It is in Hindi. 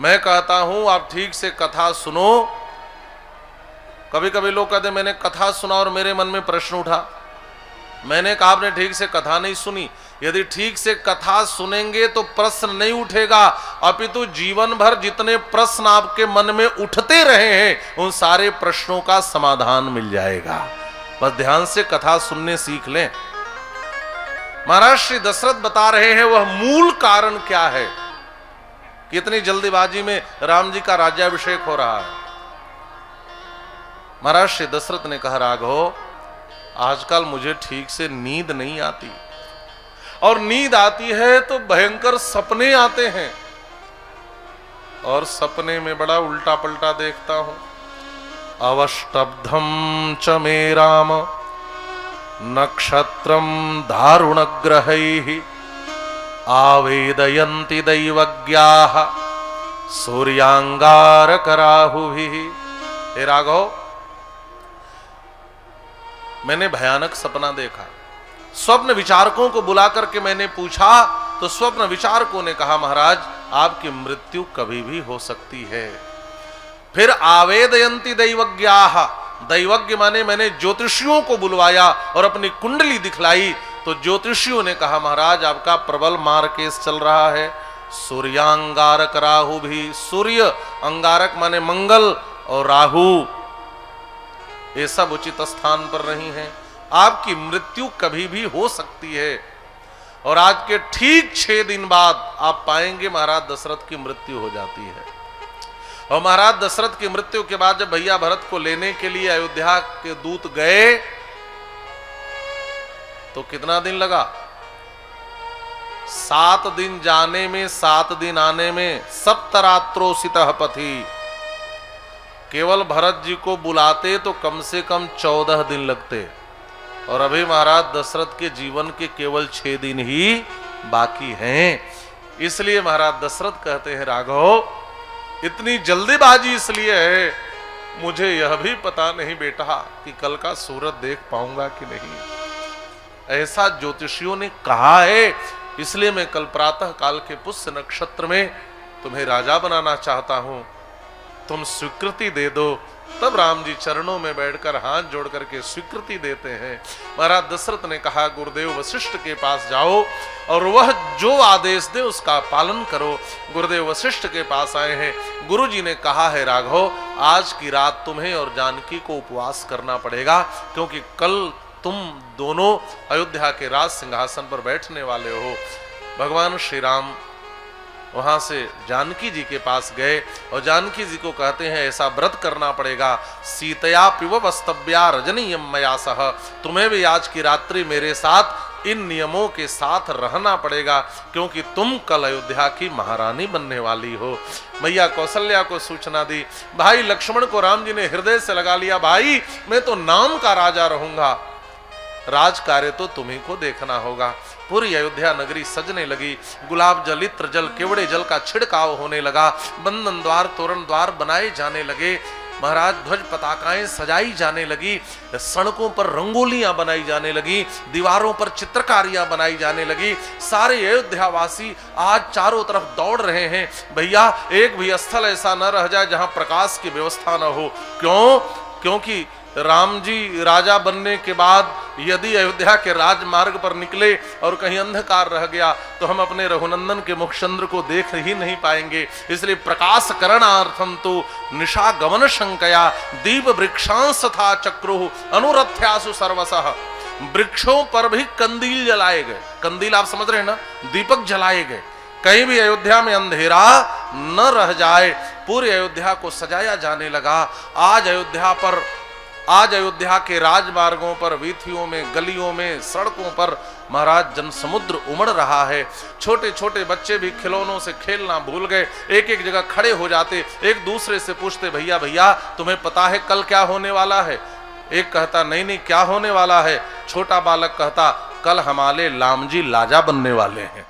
मैं कहता हूं आप ठीक से कथा सुनो। कभी कभी लोग कहते मैंने कथा सुना और मेरे मन में प्रश्न उठा। मैंने कहा आपने ठीक से कथा नहीं सुनी। यदि ठीक से कथा सुनेंगे तो प्रश्न नहीं उठेगा, अपितु जीवन भर जितने प्रश्न आपके मन में उठते रहे हैं उन सारे प्रश्नों का समाधान मिल जाएगा। बस ध्यान से कथा सुनने सीख लें। महाराज श्री दशरथ बता रहे हैं वह मूल कारण क्या है। कितनी जल्दीबाजी में राम जी का राज्याभिषेक हो रहा है। महाराज श्री दशरथ ने कहा राघव आजकल मुझे ठीक से नींद नहीं आती, और नींद आती है तो भयंकर सपने आते हैं, और सपने में बड़ा उल्टा पलटा देखता हूं। अवष्टब्धम च मे राम नक्षत्रम दारुणग्रहैः आवेदयन्ति दैवज्ञाः सूर्यांगारकराहुभिः। हे राघव मैंने भयानक सपना देखा। स्वप्न विचारकों को बुला करके मैंने पूछा तो स्वप्न विचारकों ने कहा महाराज आपकी मृत्यु कभी भी हो सकती है। फिर आवेदयन्ति दैवज्ञाः, दैवज्ञ माने मैंने ज्योतिषियों को बुलवाया और अपनी कुंडली दिखलाई तो ज्योतिषियों ने कहा महाराज आपका प्रबल मार केस चल रहा है। सूर्यांगारक राहु भी, सूर्य अंगारक माने मंगल और राहु ये सब उचित स्थान पर नहीं है, आपकी मृत्यु कभी भी हो सकती है। और आज के ठीक 6 दिन बाद आप पाएंगे महाराज दशरथ की मृत्यु हो जाती है। और महाराज दशरथ की मृत्यु के बाद जब भैया भरत को लेने के लिए अयोध्या के दूत गए तो कितना दिन लगा? 7 दिन जाने में 7 दिन आने में, सप्तरात्रोसितः पथि। केवल भरत जी को बुलाते तो कम से कम 14 दिन लगते, और अभी महाराज दशरथ के जीवन के केवल 6 दिन ही बाकी हैं। इसलिए महाराज दशरथ कहते हैं राघव इतनी जल्दीबाजी इसलिए है, मुझे यह भी पता नहीं बेटा कि कल का सूरज देख पाऊंगा कि नहीं। ऐसा ज्योतिषियों ने कहा है, इसलिए मैं कल प्रातः काल के पुष्य नक्षत्र में तुम्हें राजा बनाना चाहता हूं, तुम स्वीकृति दे दो। तब राम जी चरणों में बैठकर हाथ जोड़ करके स्वीकृति देते हैं। महाराज दशरथ ने कहा गुरुदेव वशिष्ठ के पास जाओ और वह जो आदेश दे उसका पालन करो। गुरुदेव वशिष्ठ के पास आए हैं। गुरु जी ने कहा है राघव आज की रात तुम्हें और जानकी को उपवास करना पड़ेगा, क्योंकि कल तुम दोनों अयोध्या के राज सिंहासन पर बैठने वाले हो। भगवान श्री राम वहां से जानकी जी के पास गए और जानकी जी को कहते हैं ऐसा व्रत करना पड़ेगा, सीतया पिब वस्तव्या रजनीयम मया सह, तुम्हें भी आज की रात्रि मेरे साथ इन नियमों के साथ रहना पड़ेगा, क्योंकि तुम कल अयोध्या की महारानी बनने वाली हो। मैया कौशल्या को सूचना दी, भाई लक्ष्मण को राम जी ने हृदय से लगा लिया, भाई मैं तो नाम का राजा रहूंगा, राज कार्य तो तुम्ही को देखना होगा। पूरी अयोध्या नगरी सजने लगी, गुलाब जल, इत्र जल, केवड़े जल का छिड़काव होने लगा, बंधन द्वार तोरण द्वार बनाए जाने लगे, महाराज ध्वज पताकाएं सजाई जाने लगी, सड़कों पर रंगोलियां बनाई जाने लगी, दीवारों पर चित्रकारियां बनाई जाने लगी। सारे अयोध्यावासी आज चारों तरफ दौड़ रहे हैं, भैया एक भी स्थल ऐसा न रह जाए जहां प्रकाश की व्यवस्था न हो। क्यों? क्योंकि राम जी राजा बनने के बाद यदि अयोध्या के राजमार्ग पर निकले और कहीं अंधकार रह गया तो हम अपने रघुनंदन के मुखचंद्र को देख ही नहीं पाएंगे। इसलिए प्रकाश करणार्थम तो निशा गमन शंकया दीप वृक्षांश था चक्रु अनुरथ्यासु सर्वसः, वृक्षों पर भी कंदील जलाए गए। कंदील आप समझ रहे हैं ना, दीपक जलाए गए, कहीं भी अयोध्या में अंधेरा न रह जाए। पूरी अयोध्या को सजाया जाने लगा। आज अयोध्या के राजमार्गों पर, वीथियों में, गलियों में, सड़कों पर महाराज जन समुद्र उमड़ रहा है। छोटे छोटे बच्चे भी खिलौनों से खेलना भूल गए, एक एक जगह खड़े हो जाते, एक दूसरे से पूछते भैया भैया तुम्हें पता है कल क्या होने वाला है? एक कहता नहीं नहीं क्या होने वाला है? छोटा बालक कहता कल हमारे लाम जी लाजा बनने वाले हैं।